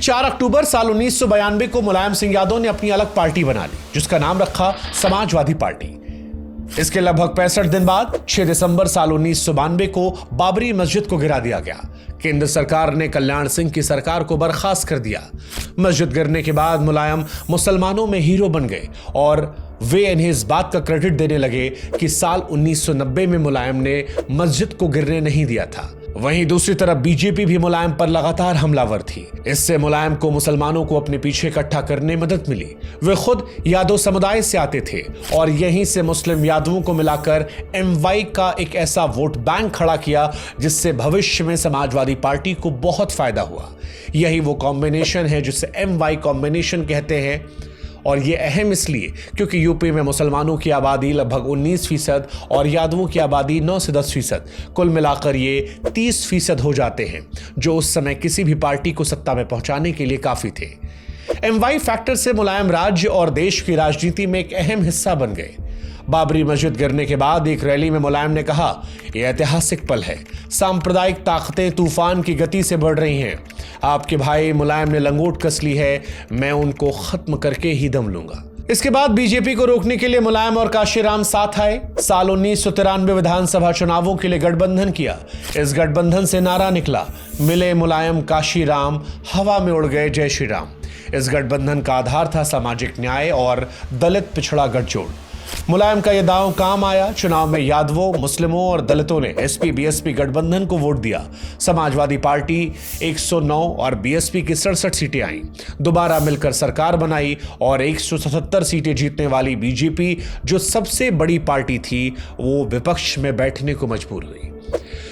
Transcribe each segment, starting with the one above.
4 अक्टूबर साल 1992 को मुलायम सिंह यादव ने अपनी अलग पार्टी बना ली, जिसका नाम रखा समाजवादी पार्टी। इसके लगभग 65 दिन बाद 6 दिसंबर साल 1992 को बाबरी मस्जिद को गिरा दिया गया। केंद्र सरकार ने कल्याण सिंह की सरकार को बर्खास्त कर दिया। मस्जिद गिरने के बाद मुलायम मुसलमानों में हीरो बन गए और वे इन्हें इस बात का क्रेडिट देने लगे कि साल 1990 में मुलायम ने मस्जिद को गिरने नहीं दिया था। वहीं दूसरी तरफ बीजेपी भी मुलायम पर लगातार हमलावर थी। इससे मुलायम को मुसलमानों को अपने पीछे इकट्ठा करने में मदद मिली। वे खुद यादव समुदाय से आते थे और यहीं से मुस्लिम यादवों को मिलाकर एमवाई का एक ऐसा वोट बैंक खड़ा किया जिससे भविष्य में समाजवादी पार्टी को बहुत फायदा हुआ। यही वो कॉम्बिनेशन है जिसे एमवाई कॉम्बिनेशन कहते हैं और ये अहम इसलिए क्योंकि यूपी में मुसलमानों की आबादी लगभग 19% और यादवों की आबादी 9 से 10%, कुल मिलाकर ये 30% हो जाते हैं, जो उस समय किसी भी पार्टी को सत्ता में पहुंचाने के लिए काफी थे। एमवाई फैक्टर से मुलायम राज्य और देश की राजनीति में एक अहम हिस्सा बन गए। बाबरी मस्जिद गिरने के बाद एक रैली में मुलायम ने कहा, यह ऐतिहासिक पल है, सांप्रदायिक ताकतें तूफान की गति से बढ़ रही हैं। आपके भाई मुलायम ने लंगोट कस ली है, मैं उनको खत्म करके ही दम लूंगा। इसके बाद बीजेपी को रोकने के लिए मुलायम और काशीराम साथ आए। साल 1993 विधानसभा चुनावों के लिए गठबंधन किया। इस गठबंधन से नारा निकला, मिले मुलायम काशीराम, हवा में उड़ गए जय श्री राम। इस गठबंधन का आधार था सामाजिक न्याय और दलित पिछड़ा गठजोड़। मुलायम का यह दांव काम आया। चुनाव में यादवों, मुस्लिमों और दलितों ने एसपी बीएसपी गठबंधन को वोट दिया। समाजवादी पार्टी 109 और बीएसपी की 67 सीटें आईं। दोबारा मिलकर सरकार बनाई और 177 सीटें जीतने वाली बीजेपी, जो सबसे बड़ी पार्टी थी, वो विपक्ष में बैठने को मजबूर हुई।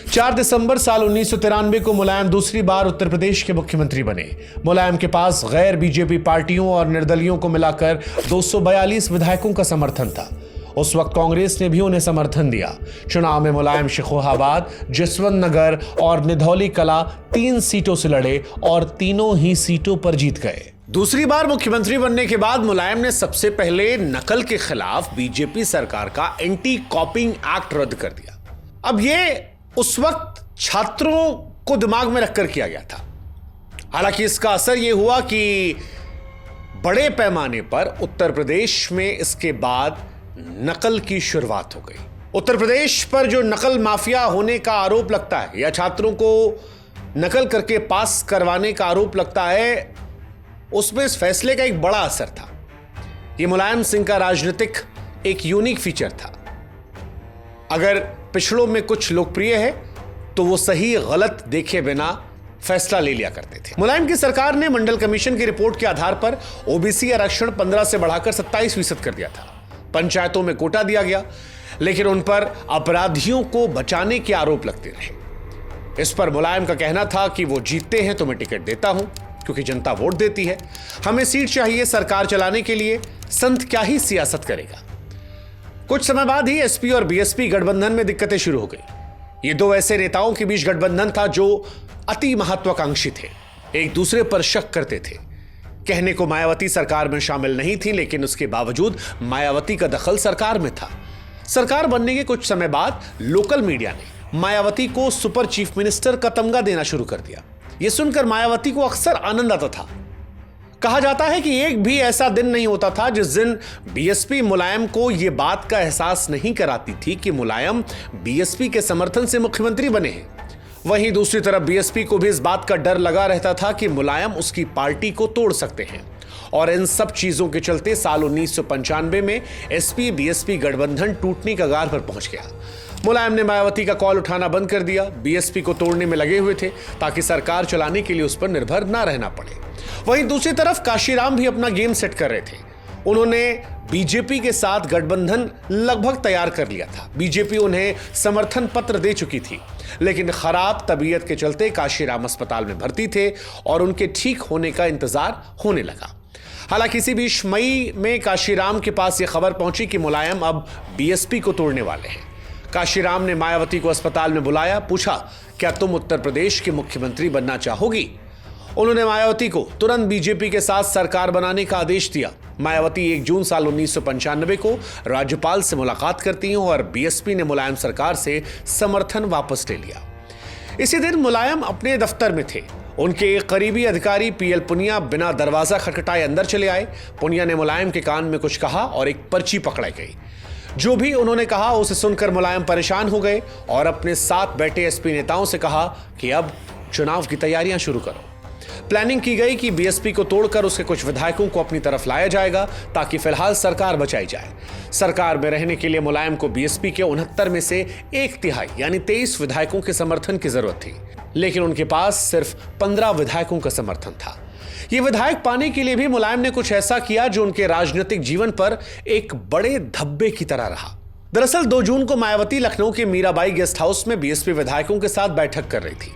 4 दिसंबर साल 1993 को मुलायम दूसरी बार उत्तर प्रदेश के मुख्यमंत्री बने। मुलायम के पास गैर बीजेपी पार्टियों और निर्दलियों को मिलाकर 242 विधायकों का समर्थन था। उस वक्त कांग्रेस ने भी उन्हें समर्थन दिया। चुनाव में मुलायम शेखोहाबाद, जसवंत नगर और निधौली कला 3 सीटों से लड़े और तीनों ही सीटों पर जीत गए। दूसरी बार मुख्यमंत्री बनने के बाद मुलायम ने सबसे पहले नकल के खिलाफ बीजेपी सरकार का एंटी कॉपिंग एक्ट रद्द कर दिया। अब ये उस वक्त छात्रों को दिमाग में रखकर किया गया था। हालांकि इसका असर यह हुआ कि बड़े पैमाने पर उत्तर प्रदेश में इसके बाद नकल की शुरुआत हो गई। उत्तर प्रदेश पर जो नकल माफिया होने का आरोप लगता है या छात्रों को नकल करके पास करवाने का आरोप लगता है, उसमें इस फैसले का एक बड़ा असर था। यह मुलायम सिंह का राजनीतिक एक यूनिक फीचर था। अगर पिछड़ों में कुछ लोकप्रिय है तो वो सही गलत देखे बिना फैसला ले लिया करते थे। मुलायम की सरकार ने मंडल कमीशन की रिपोर्ट के आधार पर ओबीसी आरक्षण 15 से बढ़ाकर 27% कर दिया था। पंचायतों में कोटा दिया गया, लेकिन उन पर अपराधियों को बचाने के आरोप लगते रहे। इस पर मुलायम का कहना था कि वो जीतते हैं तो मैं टिकट देता हूं क्योंकि जनता वोट देती है, हमें सीट चाहिए, सरकार चलाने के लिए संत क्या ही सियासत करेगा। कुछ समय बाद ही एसपी और बीएसपी गठबंधन में दिक्कतें शुरू हो गई। ये दो ऐसे नेताओं के बीच गठबंधन था जो अति महत्वाकांक्षी थे, एक दूसरे पर शक करते थे। कहने को मायावती सरकार में शामिल नहीं थी, लेकिन उसके बावजूद मायावती का दखल सरकार में था। सरकार बनने के कुछ समय बाद लोकल मीडिया ने मायावती को सुपर चीफ मिनिस्टर का तमगा देना शुरू कर दिया। यह सुनकर मायावती को अक्सर आनंद आता था। कहा जाता है कि एक भी ऐसा दिन नहीं होता था जिस दिन बीएसपी मुलायम को यह बात का एहसास नहीं कराती थी कि मुलायम बीएसपी के समर्थन से मुख्यमंत्री बने हैं। वहीं दूसरी तरफ बीएसपी को भी इस बात का डर लगा रहता था कि मुलायम उसकी पार्टी को तोड़ सकते हैं। और इन सब चीजों के चलते साल 1995 में एसपी बीएसपी गठबंधन टूटने के कगार पर पहुंच गया। मुलायम ने मायावती का कॉल उठाना बंद कर दिया। बीएसपी को तोड़ने में लगे हुए थे ताकि सरकार चलाने के लिए उस पर निर्भर ना रहना पड़े। वहीं दूसरी तरफ काशीराम भी अपना गेम सेट कर रहे थे। उन्होंने बीजेपी के साथ गठबंधन लगभग तैयार कर लिया था। बीजेपी उन्हें समर्थन पत्र दे चुकी थी, लेकिन खराब तबीयत के चलते काशीराम अस्पताल में भर्ती थे और उनके ठीक होने का इंतजार होने लगा। हालांकि इसी बीच मई में काशीराम के पास यह खबर पहुंची कि मुलायम अब बीएसपी को तोड़ने वाले हैं। काशीराम ने मायावती को अस्पताल में बुलाया, पूछा, क्या तुम उत्तर प्रदेश के मुख्यमंत्री बनना चाहोगी? उन्होंने मायावती को तुरंत बीजेपी के साथ सरकार बनाने का आदेश दिया। मायावती 1 जून साल 1995 को राज्यपाल से मुलाकात करती हैं और बीएसपी ने मुलायम सरकार से समर्थन वापस ले लिया। इसी दिन मुलायम अपने दफ्तर में थे उनके करीबी अधिकारी पीएल पुनिया बिना दरवाजा खटखटाए अंदर चले आए। पुनिया ने मुलायम के कान में कुछ कहा और एक पर्ची पकड़ाई गई। जो भी उन्होंने कहा उसे सुनकर मुलायम परेशान हो गए और अपने साथ बैठे एसपी नेताओं से कहा कि अब चुनाव की तैयारियां शुरू करो। प्लानिंग की गई कि बीएसपी को तोड़कर उसके कुछ विधायकों को अपनी तरफ लाया जाएगा ताकि फिलहाल सरकार बचाई जाए। सरकार में रहने के लिए मुलायम को बीएसपी के 69 में से 1/3 यानी 23 विधायकों के समर्थन की जरूरत थी, लेकिन उनके पास सिर्फ 15 विधायकों का समर्थन था। ये विधायक पाने के लिए भी मुलायम ने कुछ ऐसा किया जो उनके राजनीतिक जीवन पर एक बड़े धब्बे की तरह रहा। दरअसल 2 जून को मायावती लखनऊ के मीराबाई गेस्ट हाउस में बीएसपी विधायकों के साथ बैठक कर रही थी।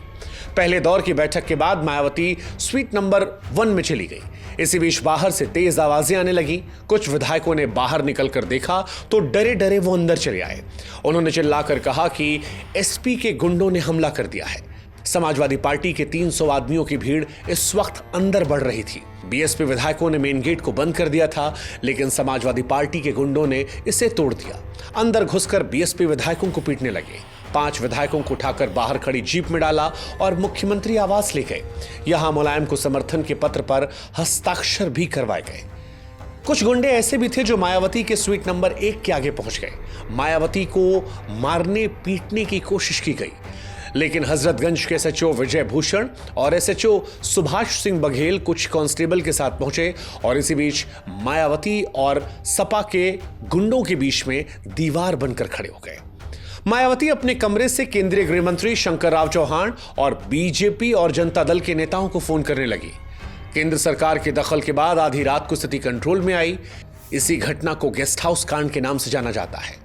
पहले दौर की बैठक के बाद मायावती स्वीट नंबर 1 में चली गई। इसी बीच बाहर से तेज आवाजें आने लगी। कुछ विधायकों ने बाहर निकलकर देखा तो डरे डरे वो अंदर चले आए। उन्होंने चिल्लाकर कहा कि एसपी के गुंडों ने हमला कर दिया है। समाजवादी पार्टी के 300 आदमियों की भीड़ इस वक्त अंदर बढ़ रही थी। बीएसपी विधायकों ने मेन गेट को बंद कर दिया था, लेकिन समाजवादी पार्टी के गुंडों ने इसे तोड़ दिया। अंदर घुसकर बीएसपी विधायकों को पीटने लगे। 5 विधायकों को उठाकर बाहर खड़ी जीप में डाला और मुख्यमंत्री आवास ले गए। यहां मुलायम को समर्थन के पत्र पर हस्ताक्षर भी करवाए गए। कुछ गुंडे ऐसे भी थे जो मायावती के स्वीट नंबर 1 के आगे पहुंच गए। मायावती को मारने पीटने की कोशिश की गई, लेकिन हजरतगंज के एसएचओ विजय भूषण और एसएचओ सुभाष सिंह बघेल कुछ कांस्टेबल के साथ पहुंचे और इसी बीच मायावती और सपा के गुंडों के बीच में दीवार बनकर खड़े हो गए। मायावती अपने कमरे से केंद्रीय गृह मंत्री शंकर राव चौहान और बीजेपी और जनता दल के नेताओं को फोन करने लगी। केंद्र सरकार के दखल के बाद आधी रात को स्थिति कंट्रोल में आई। इसी घटना को गेस्ट हाउस कांड के नाम से जाना जाता है।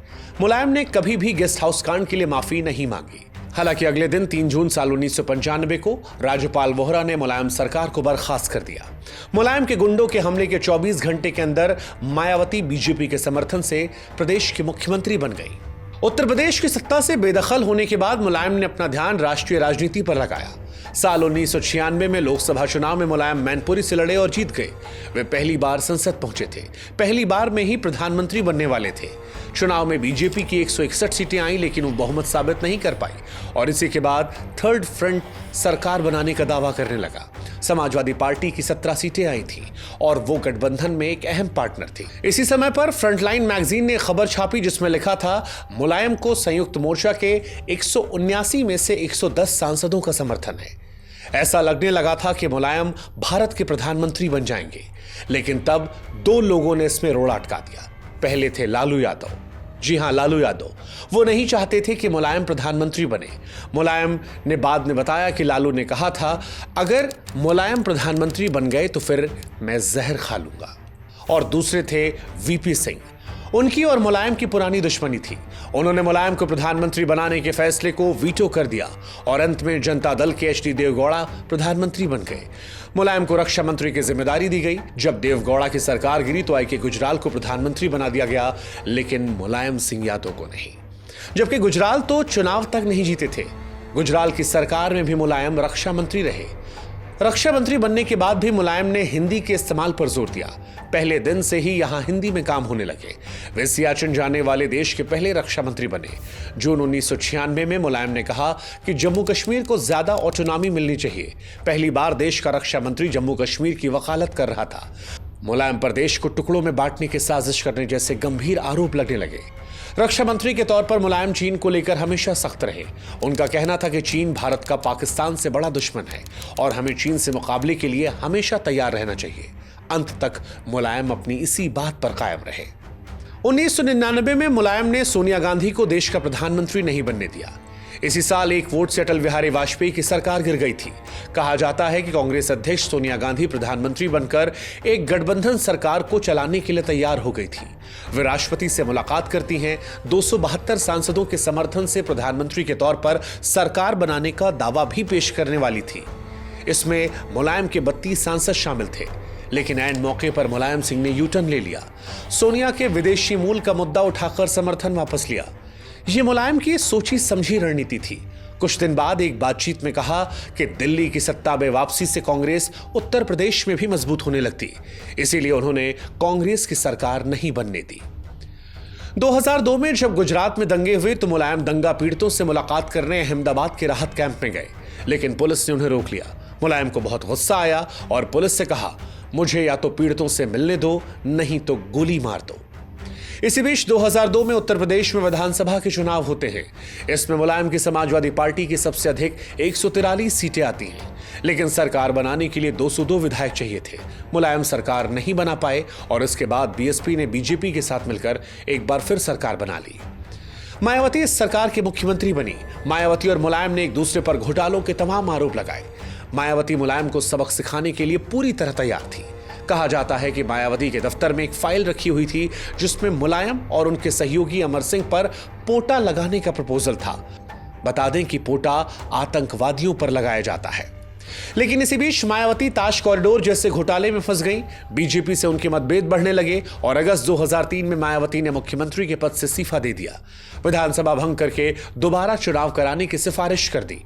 मुलायम ने कभी भी गेस्ट हाउस कांड के लिए माफी नहीं मांगी। हालांकि अगले दिन 3 जून साल 1995 को राज्यपाल वोहरा ने मुलायम सरकार को बर्खास्त कर दिया। मुलायम के गुंडों के हमले के 24 घंटे के अंदर मायावती बीजेपी के समर्थन से प्रदेश की मुख्यमंत्री बन गई। उत्तर प्रदेश की सत्ता से बेदखल होने के बाद मुलायम ने अपना ध्यान राष्ट्रीय राजनीति पर लगाया। साल 1996 में लोकसभा चुनाव में मुलायम मैनपुरी से लड़े और जीत गए। वे पहली बार संसद पहुंचे थे। पहली बार में ही प्रधानमंत्री बनने वाले थे। चुनाव में बीजेपी की 161 सीटें आई, लेकिन वो बहुमत साबित नहीं कर पाई और इसी के बाद थर्ड फ्रंट सरकार बनाने का दावा करने लगा। समाजवादी पार्टी की 17 सीटें आई थी और वो गठबंधन में एक अहम पार्टनर थी। इसी समय पर फ्रंटलाइन मैगजीन ने खबर छापी जिसमें लिखा था मुलायम को संयुक्त मोर्चा के 179 में से 110 सांसदों का समर्थन है। ऐसा लगने लगा था कि मुलायम भारत के प्रधानमंत्री बन जाएंगे, लेकिन तब 2 लोगों ने इसमें रोड़ा अटका दिया। पहले थे लालू यादव। जी हां, लालू यादव। वो नहीं चाहते थे कि मुलायम प्रधानमंत्री बने। मुलायम ने बाद में बताया कि लालू ने कहा था अगर मुलायम प्रधानमंत्री बन गए तो फिर मैं जहर खा लूंगा। और दूसरे थे वीपी सिंह। उनकी और मुलायम की पुरानी दुश्मनी थी। उन्होंने मुलायम को प्रधानमंत्री बनाने के फैसले को वीटो कर दिया और अंत में जनता दल के एचडी देवगौड़ा प्रधानमंत्री बन गए। मुलायम को रक्षा मंत्री की जिम्मेदारी दी गई। जब देवगौड़ा की सरकार गिरी तो आई के गुजराल को प्रधानमंत्री बना दिया गया, लेकिन मुलायम सिंह यादव को नहीं। जबकि गुजराल तो चुनाव तक नहीं जीते थे। गुजराल की सरकार में भी मुलायम रक्षा मंत्री रहे। रक्षा मंत्री बनने के बाद भी मुलायम ने हिंदी के इस्तेमाल पर जोर दिया। पहले दिन से ही यहां हिंदी में काम होने लगे। वे सियाचिन जाने वाले देश के पहले रक्षा मंत्री बने। जून 1996 में मुलायम ने कहा कि जम्मू कश्मीर को ज्यादा ऑटोनॉमी मिलनी चाहिए। पहली बार देश का रक्षा मंत्री जम्मू कश्मीर की वकालत कर रहा था। मुलायम पर देश को टुकड़ों में बांटने की साजिश करने जैसे गंभीर आरोप लगने लगे। रक्षा मंत्री के तौर पर मुलायम चीन को लेकर हमेशा सख्त रहे। उनका कहना था कि चीन भारत का पाकिस्तान से बड़ा दुश्मन है और हमें चीन से मुकाबले के लिए हमेशा तैयार रहना चाहिए। अंत तक मुलायम अपनी इसी बात पर कायम रहे। 1999 में मुलायम ने सोनिया गांधी को देश का प्रधानमंत्री नहीं बनने दिया। इसी साल एक वोट से अटल बिहारी वाजपेयी की सरकार गिर गई थी। कहा जाता है कि कांग्रेस अध्यक्ष सोनिया गांधी प्रधानमंत्री बनकर एक गठबंधन सरकार को चलाने के लिए तैयार हो गई थी। वे राष्ट्रपति से मुलाकात करती हैं। 272 सांसदों के समर्थन से प्रधानमंत्री के तौर पर सरकार बनाने का दावा भी पेश करने वाली थी। इसमें मुलायम के 32 सांसद शामिल थे, लेकिन ऐन मौके पर मुलायम सिंह ने यू टर्न ले लिया। सोनिया के विदेशी मूल का मुद्दा उठाकर समर्थन वापस लिया। यह मुलायम की सोची समझी रणनीति थी। कुछ दिन बाद एक बातचीत में कहा कि दिल्ली की सत्ता में वापसी से कांग्रेस उत्तर प्रदेश में भी मजबूत होने लगती, इसीलिए उन्होंने कांग्रेस की सरकार नहीं बनने दी। 2002 में जब गुजरात में दंगे हुए तो मुलायम दंगा पीड़ितों से मुलाकात करने अहमदाबाद के राहत कैंप में गए, लेकिन पुलिस ने उन्हें रोक लिया। मुलायम को बहुत गुस्सा आया और पुलिस से कहा, मुझे या तो पीड़ितों से मिलने दो, नहीं तो गोली मार दो। इसी बीच 2002 में उत्तर प्रदेश में विधानसभा के चुनाव होते हैं। इसमें मुलायम की समाजवादी पार्टी की सबसे अधिक 143 सीटें आती हैं, लेकिन सरकार बनाने के लिए 202 विधायक चाहिए थे। मुलायम सरकार नहीं बना पाए और इसके बाद बीएसपी ने बीजेपी के साथ मिलकर एक बार फिर सरकार बना ली। मायावती इस सरकार के मुख्यमंत्री बनी। मायावती और मुलायम ने एक दूसरे पर घोटालों के तमाम आरोप लगाए। मायावती मुलायम को सबक सिखाने के लिए पूरी तरह तैयार थी। कहा जाता है कि मायावती के दफ्तर में एक फाइल रखी हुई थी जिसमें मुलायम और उनके सहयोगी अमर सिंह पर पोटा लगाने का प्रपोजल था। बता दें कि पोटा आतंकवादियों पर लगाया जाता है। लेकिन इसी बीच मायावती ताज कॉरिडोर जैसे घोटाले में फंस गई। बीजेपी से उनके मतभेद बढ़ने लगे और अगस्त 2003 में मायावती ने मुख्यमंत्री के पद से इस्तीफा दे दिया। विधानसभा भंग करके दोबारा चुनाव कराने की सिफारिश कर दी।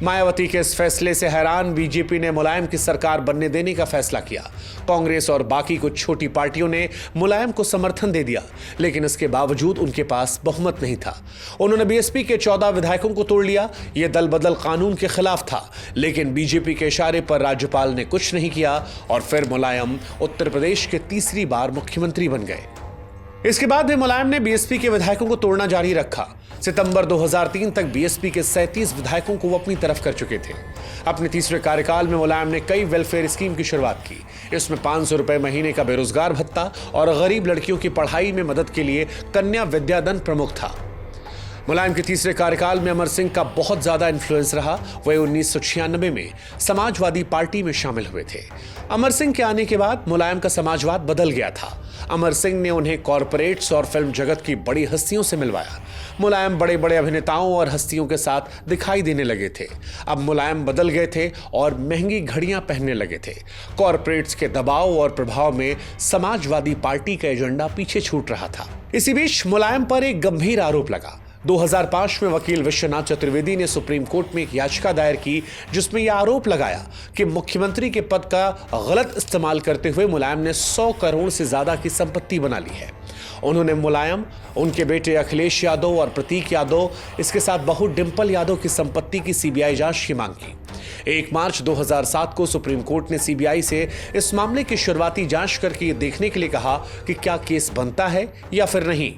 मायावती के इस फैसले से हैरान बीजेपी ने मुलायम की सरकार बनने देने का फैसला किया। कांग्रेस और बाकी कुछ छोटी पार्टियों ने मुलायम को समर्थन दे दिया, लेकिन इसके बावजूद उनके पास बहुमत नहीं था। उन्होंने बीएसपी के 14 विधायकों को तोड़ लिया। यह दल बदल कानून के खिलाफ था, लेकिन बीजेपी के इशारे पर राज्यपाल ने कुछ नहीं किया और फिर मुलायम उत्तर प्रदेश के तीसरी बार मुख्यमंत्री बन गए। इसके बाद भी मुलायम ने बीएसपी के विधायकों को तोड़ना जारी रखा। सितंबर 2003 तक बीएसपी के 37 विधायकों को वो अपनी तरफ कर चुके थे। अपने तीसरे कार्यकाल में मुलायम ने कई वेलफेयर स्कीम की शुरुआत की। इसमें 500 रुपए महीने का बेरोजगार भत्ता और गरीब लड़कियों की पढ़ाई में मदद के लिए कन्या विद्याधन प्रमुख था। मुलायम के तीसरे कार्यकाल में अमर सिंह का बहुत ज्यादा इन्फ्लुएंस रहा। वह 1996 में समाजवादी पार्टी में शामिल हुए थे। अमर सिंह के आने के बाद मुलायम का समाजवाद बदल गया था। अमर सिंह ने उन्हें कॉरपोरेट्स और फिल्म जगत की बड़ी हस्तियों से मिलवाया। मुलायम बड़े बड़े अभिनेताओं और हस्तियों के साथ दिखाई देने लगे थे। अब मुलायम बदल गए थे और महंगी घड़ियां पहनने लगे थे। कॉरपोरेट्स के दबाव और प्रभाव में समाजवादी पार्टी का एजेंडा पीछे छूट रहा था। इसी बीच मुलायम पर एक गंभीर आरोप लगा। 2005 में वकील विश्वनाथ चतुर्वेदी ने सुप्रीम कोर्ट में एक याचिका दायर की, जिसमें यह आरोप लगाया कि मुख्यमंत्री के पद का गलत इस्तेमाल करते हुए मुलायम ने 100 करोड़ से ज्यादा की संपत्ति बना ली है। उन्होंने मुलायम, उनके बेटे अखिलेश यादव और प्रतीक यादव, इसके साथ बहू डिंपल यादव की संपत्ति की सीबीआई जांच की मांग की। 1 मार्च 2007 को सुप्रीम कोर्ट ने सीबीआई से इस मामले की शुरुआती जांच करके ये देखने के लिए कहा कि क्या केस बनता है या फिर नहीं।